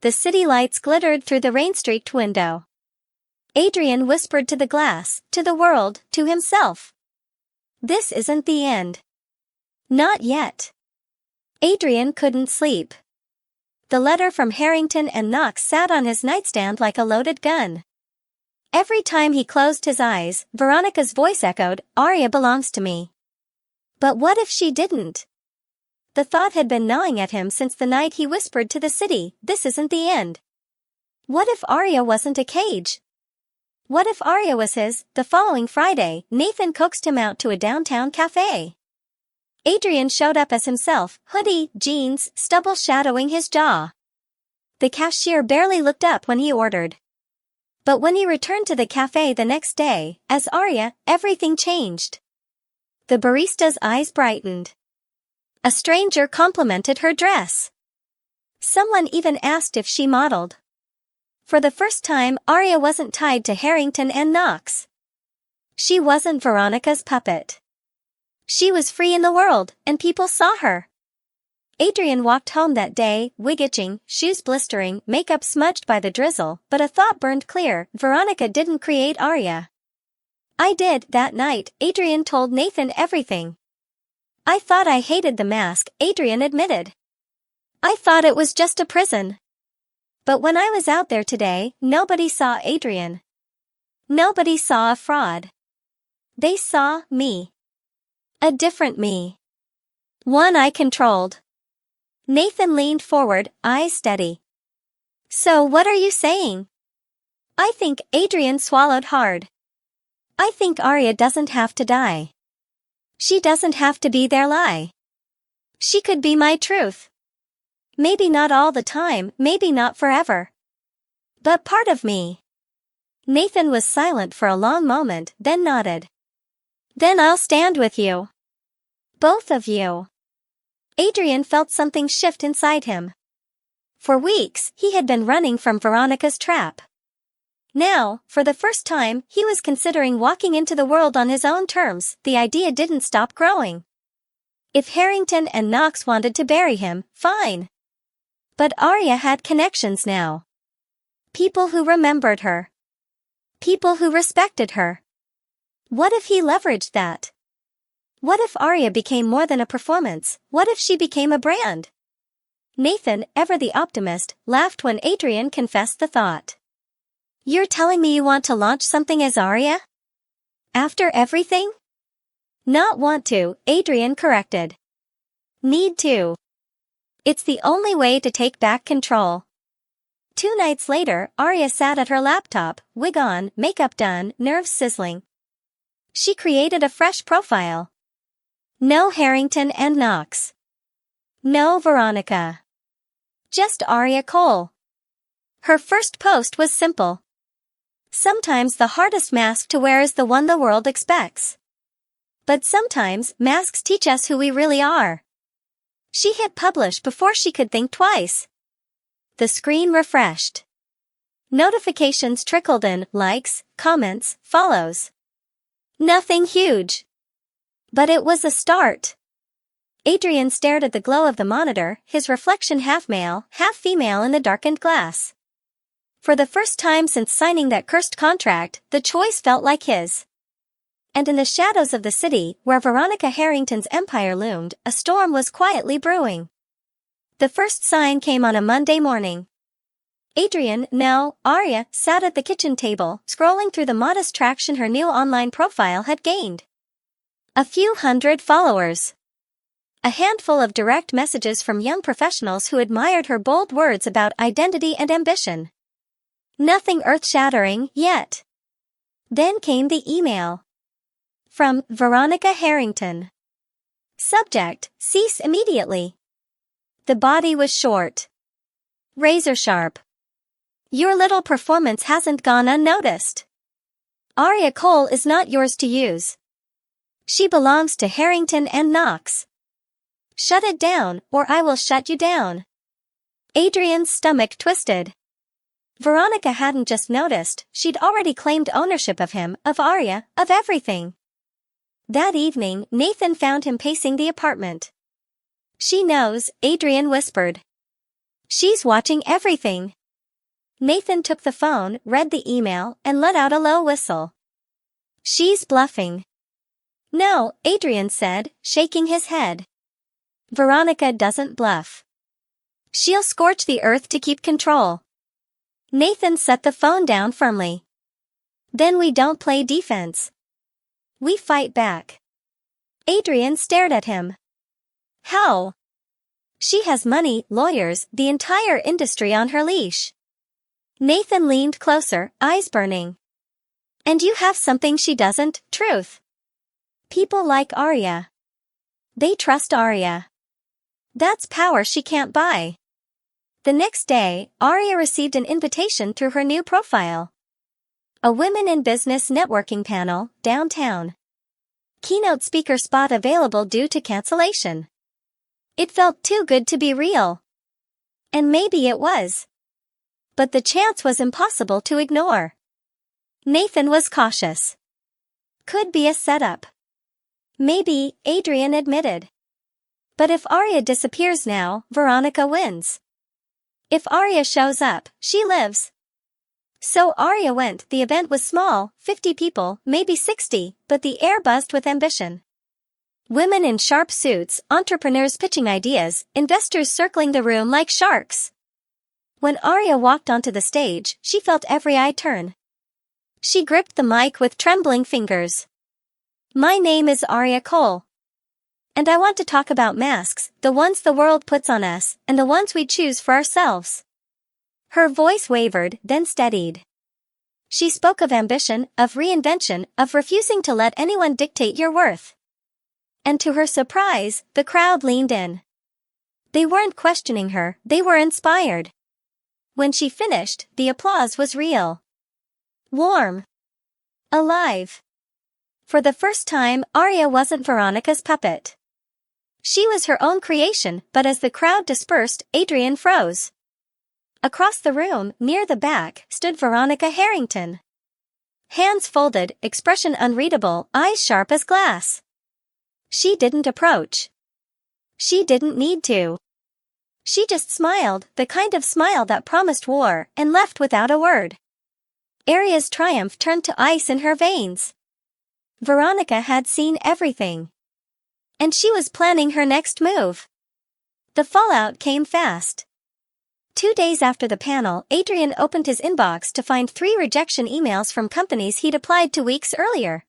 The city lights glittered through the rain-streaked window. Adrian whispered to the glass, to the world, to himself. This isn't the end. Not yet. Adrian couldn't sleep. The letter from Harrington and Knox sat on his nightstand like a loaded gun. Every time he closed his eyes, Veronica's voice echoed, "Aria belongs to me." But what if she didn't? The thought had been gnawing at him since the night he whispered to the city, "This isn't the end." What if Aria wasn't a cage? What if Aria was his? The following Friday, Nathan coaxed him out to a downtown cafe. Adrian showed up as himself, hoodie, jeans, stubble shadowing his jaw. The cashier barely looked up when he ordered. But when he returned to the cafe the next day, as Aria, everything changed. The barista's eyes brightened. A stranger complimented her dress. Someone even asked if she modeled. For the first time, Aria wasn't tied to Harrington and Knox. She wasn't Veronica's puppet. She was free in the world, and people saw her. Adrian walked home that day, wig itching, shoes blistering, makeup smudged by the drizzle, but a thought burned clear: Veronica didn't create Aria. "I did." That night, Adrian told Nathan everything. "I thought I hated the mask," Adrian admitted. "I thought it was just a prison. But when I was out there today, nobody saw Adrian. Nobody saw a fraud. They saw me. A different me. One I controlled." Nathan leaned forward, eyes steady. "So what are you saying?" "I think," Adrian swallowed hard. "I think Aria doesn't have to die. She doesn't have to be their lie. She could be my truth. Maybe not all the time, maybe not forever. But part of me." Nathan was silent for a long moment, then nodded. "Then I'll stand with you. Both of you." Adrian felt something shift inside him. For weeks, he had been running from Veronica's trap. Now, for the first time, he was considering walking into the world on his own terms. The idea didn't stop growing. If Harrington and Knox wanted to bury him, fine. But Aria had connections now. People who remembered her. People who respected her. What if he leveraged that? What if Aria became more than a performance? What if she became a brand? Nathan, ever the optimist, laughed when Adrian confessed the thought. "You're telling me you want to launch something as Aria? After everything?" "Not want to," Adrian corrected. "Need to. It's the only way to take back control." 2 nights later, Aria sat at her laptop, wig on, makeup done, nerves sizzling. She created a fresh profile. No Harrington and Knox. No Veronica. Just Aria Cole. Her first post was simple. "Sometimes the hardest mask to wear is the one the world expects. But sometimes masks teach us who we really are." She hit publish before she could think twice. The screen refreshed. Notifications trickled in, likes, comments, follows. Nothing huge. But it was a start. Adrian stared at the glow of the monitor, his reflection half male, half female in the darkened glass. For the first time since signing that cursed contract, the choice felt like his. And in the shadows of the city, where Veronica Harrington's empire loomed, a storm was quietly brewing. The first sign came on a Monday morning. Aria, sat at the kitchen table, scrolling through the modest traction her new online profile had gained. A few hundred followers. A handful of direct messages from young professionals who admired her bold words about identity and ambition. Nothing earth-shattering yet. Then came the email. From Veronica Harrington. Subject: cease immediately. The body was short. Razor sharp. Your little performance hasn't gone unnoticed. Aria Cole is not yours to use. She belongs to Harrington and Knox. Shut it down, or I will shut you down. Adrian's stomach twisted. Veronica hadn't just noticed, she'd already claimed ownership of him, of Aria, of everything. That evening, Nathan found him pacing the apartment. She knows, Adrian whispered. She's watching everything. Nathan took the phone, read the email, and let out a low whistle. She's bluffing. No, Adrian said, shaking his head. Veronica doesn't bluff. She'll scorch the earth to keep control. Nathan set the phone down firmly. Then we don't play defense. We fight back. Adrian stared at him. How? She has money, lawyers, the entire industry on her leash. Nathan leaned closer, eyes burning. And you have something she doesn't, truth. People like Aria. They trust Aria. That's power she can't buy. The next day, Aria received an invitation through her new profile. A Women in Business networking panel, downtown. Keynote speaker spot available due to cancellation. It felt too good to be real. And maybe it was. But the chance was impossible to ignore. Nathan was cautious. Could be a setup. Maybe, Adrian admitted. But if Aria disappears now, Veronica wins. If Aria shows up, she lives. So Aria went. The event was small, 50 people, maybe 60, but the air buzzed with ambition. Women in sharp suits, entrepreneurs pitching ideas, investors circling the room like sharks. When Aria walked onto the stage, she felt every eye turn. She gripped the mic with trembling fingers. My name is Aria Cole. And I want to talk about masks, the ones the world puts on us, and the ones we choose for ourselves. Her voice wavered, then steadied. She spoke of ambition, of reinvention, of refusing to let anyone dictate your worth. And to her surprise, the crowd leaned in. They weren't questioning her, they were inspired. When she finished, the applause was real. Warm. Alive. For the first time, Aria wasn't Veronica's puppet. She was her own creation, but as the crowd dispersed, Adrian froze. Across the room, near the back, stood Veronica Harrington. Hands folded, expression unreadable, eyes sharp as glass. She didn't approach. She didn't need to. She just smiled, the kind of smile that promised war, and left without a word. Aria's triumph turned to ice in her veins. Veronica had seen everything. And she was planning her next move. The fallout came fast. 2 days after the panel, Adrian opened his inbox to find 3 rejection emails from companies he'd applied to weeks earlier.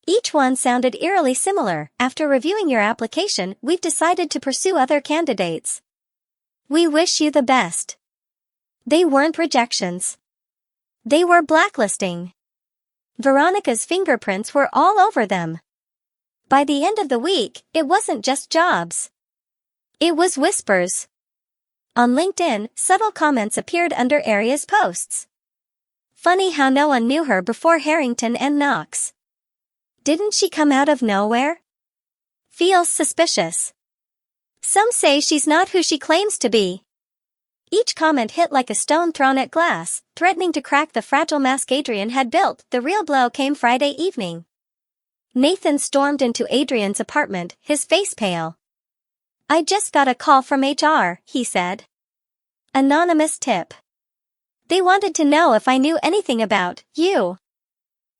Each one sounded eerily similar. After reviewing your application, we've decided to pursue other candidates. We wish you the best. They weren't rejections. They were blacklisting. Veronica's fingerprints were all over them. By the end of the week, it wasn't just jobs. It was whispers. On LinkedIn, subtle comments appeared under Aria's posts. Funny how no one knew her before Harrington and Knox. Didn't she come out of nowhere? Feels suspicious. Some say she's not who she claims to be. Each comment hit like a stone thrown at glass, threatening to crack the fragile mask Adrian had built. The real blow came Friday evening. Nathan stormed into Adrian's apartment, his face pale. I just got a call from HR, he said. Anonymous tip. They wanted to know if I knew anything about you.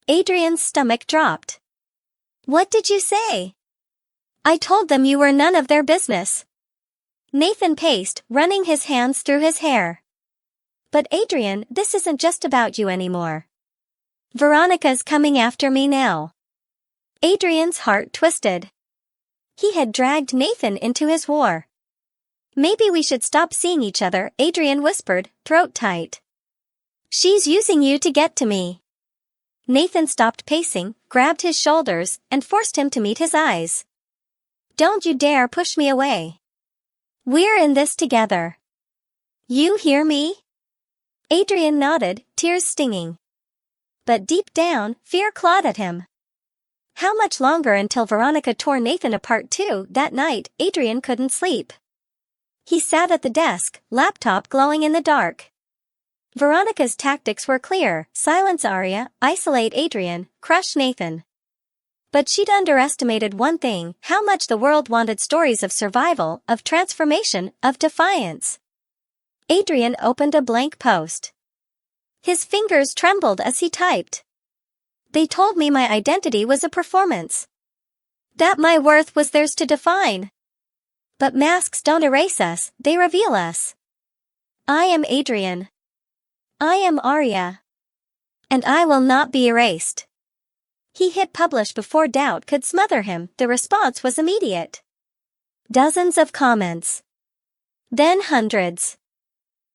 Adrian's stomach dropped. What did you say? I told them you were none of their business. Nathan paced, running his hands through his hair. But Adrian, this isn't just about you anymore. Veronica's coming after me now. Adrian's heart twisted. He had dragged Nathan into his war. Maybe we should stop seeing each other, Adrian whispered, throat tight. She's using you to get to me. Nathan stopped pacing, grabbed his shoulders, and forced him to meet his eyes. Don't you dare push me away. We're in this together. You hear me? Adrian nodded, tears stinging. But deep down, fear clawed at him. How much longer until Veronica tore Nathan apart too? That night, Adrian couldn't sleep. He sat at the desk, laptop glowing in the dark. Veronica's tactics were clear: silence Aria, isolate Adrian, crush Nathan. But she'd underestimated one thing: how much the world wanted stories of survival, of transformation, of defiance. Adrian opened a blank post. His fingers trembled as he typed. They told me my identity was a performance. That my worth was theirs to define. But masks don't erase us, they reveal us. I am Adrian. I am Aria. And I will not be erased. He hit publish before doubt could smother him. The response was immediate. Dozens of comments. Then hundreds.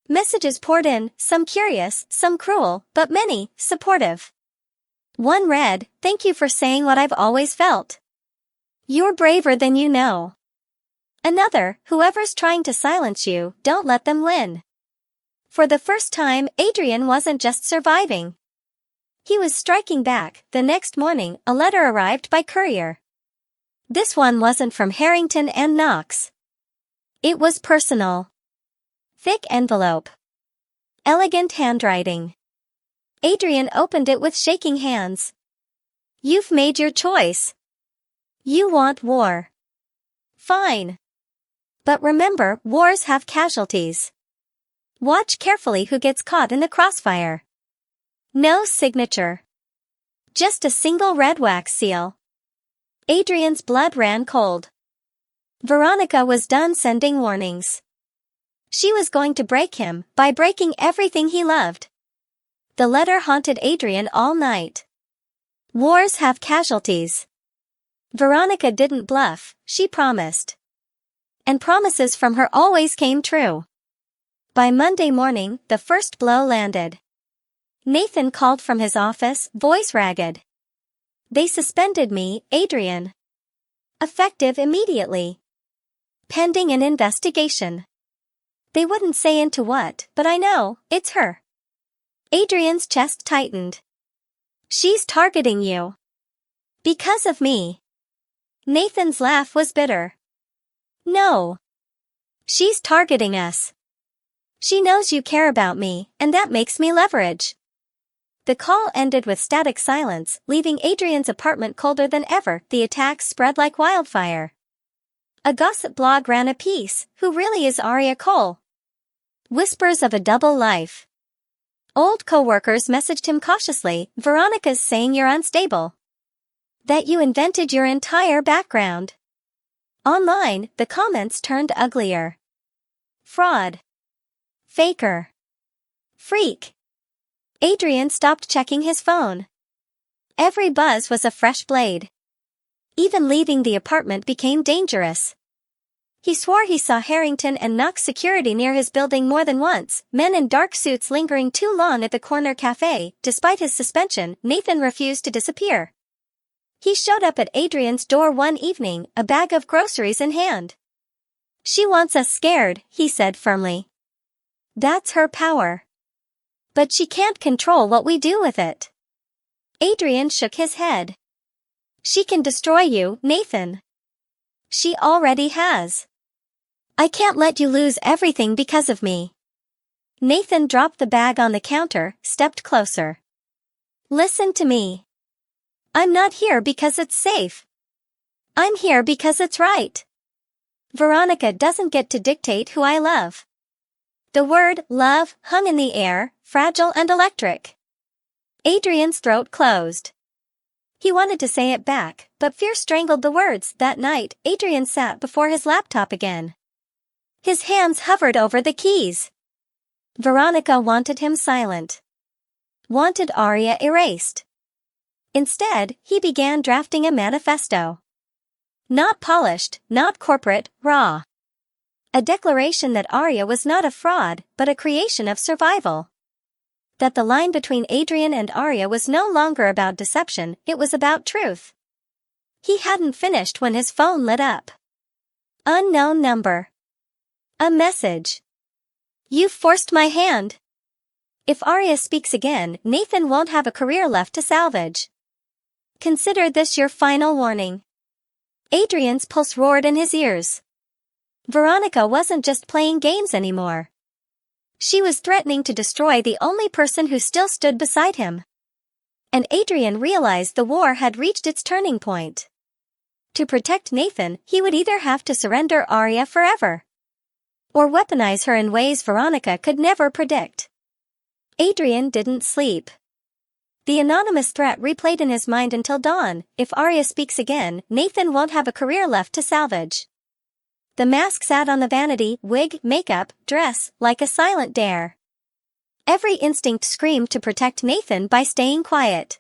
Messages poured in, some curious, some cruel, but many, supportive. One read, "Thank you for saying what I've always felt. You're braver than you know." Another, "Whoever's trying to silence you, don't let them win." For the first time, Adrian wasn't just surviving. He was striking back. The next morning, a letter arrived by courier. This one wasn't from Harrington and Knox. It was personal. Thick envelope. Elegant handwriting. Adrian opened it with shaking hands. "You've made your choice. You want war. Fine. But remember, wars have casualties. Watch carefully who gets caught in the crossfire." No signature. Just a single red wax seal. Adrian's blood ran cold. Veronica was done sending warnings. She was going to break him by breaking everything he loved. The letter haunted Adrian all night. Wars have casualties. Veronica didn't bluff, she promised. And promises from her always came true. By Monday morning, the first blow landed. Nathan called from his office, voice ragged. "They suspended me, Adrian. Effective immediately. Pending an investigation. They wouldn't say into what, but I know, it's her." Adrian's chest tightened. "She's targeting you. Because of me." Nathan's laugh was bitter. "No. She's targeting us. She knows you care about me, and that makes me leverage." The call ended with static silence, leaving Adrian's apartment colder than ever. The attacks spread like wildfire. A gossip blog ran a piece, "Who really is Aria Cole? Whispers of a double life." Old co-workers messaged him cautiously, "Veronica's saying you're unstable. That you invented your entire background." Online, the comments turned uglier. Fraud. Faker. Freak. Adrian stopped checking his phone. Every buzz was a fresh blade. Even leaving the apartment became dangerous. He swore he saw Harrington and Knox security near his building more than once, men in dark suits lingering too long at the corner cafe. Despite his suspension, Nathan refused to disappear. He showed up at Adrian's door one evening, a bag of groceries in hand. "She wants us scared," he said firmly. "That's her power. But she can't control what we do with it." Adrian shook his head. "She can destroy you, Nathan. She already has. I can't let you lose everything because of me." Nathan dropped the bag on the counter, stepped closer. "Listen to me. I'm not here because it's safe. I'm here because it's right. Veronica doesn't get to dictate who I love." The word love hung in the air, fragile and electric. Adrian's throat closed. He wanted to say it back, but fear strangled the words. That night, Adrian sat before his laptop again. His hands hovered over the keys. Veronica wanted him silent. Wanted Aria erased. Instead, he began drafting a manifesto. Not polished, not corporate, raw. A declaration that Aria was not a fraud, but a creation of survival. That the line between Adrian and Aria was no longer about deception, it was about truth. He hadn't finished when his phone lit up. Unknown number. A message. "You've forced my hand. If Aria speaks again, Nathan won't have a career left to salvage. Consider this your final warning." Adrian's pulse roared in his ears. Veronica wasn't just playing games anymore. She was threatening to destroy the only person who still stood beside him. And Adrian realized the war had reached its turning point. To protect Nathan, he would either have to surrender Aria forever, Or weaponize her in ways Veronica could never predict. Adrian didn't sleep. The anonymous threat replayed in his mind until dawn. If Aria speaks again, Nathan won't have a career left to salvage. The mask sat on the vanity, wig, makeup, dress, like a silent dare. Every instinct screamed to protect Nathan by staying quiet.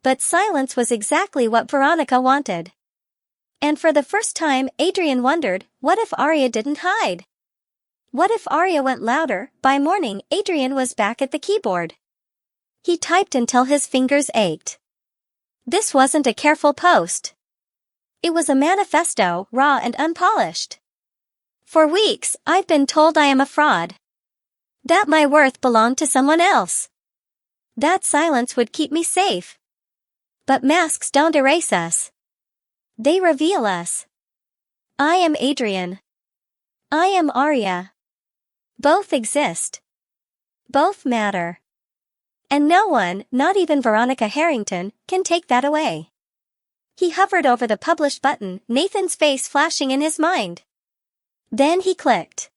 But silence was exactly what Veronica wanted. And for the first time, Adrian wondered, what if Aria didn't hide? What if Aria went louder? By morning, Adrian was back at the keyboard. He typed until his fingers ached. This wasn't a careful post. It was a manifesto, raw and unpolished. For weeks, I've been told I am a fraud. That my worth belonged to someone else. That silence would keep me safe. But masks don't erase us. They reveal us. I am Adrian. I am Aria. Both exist. Both matter. And no one, not even Veronica Harrington, can take that away. He hovered over the publish button, Nathan's face flashing in his mind. Then he clicked.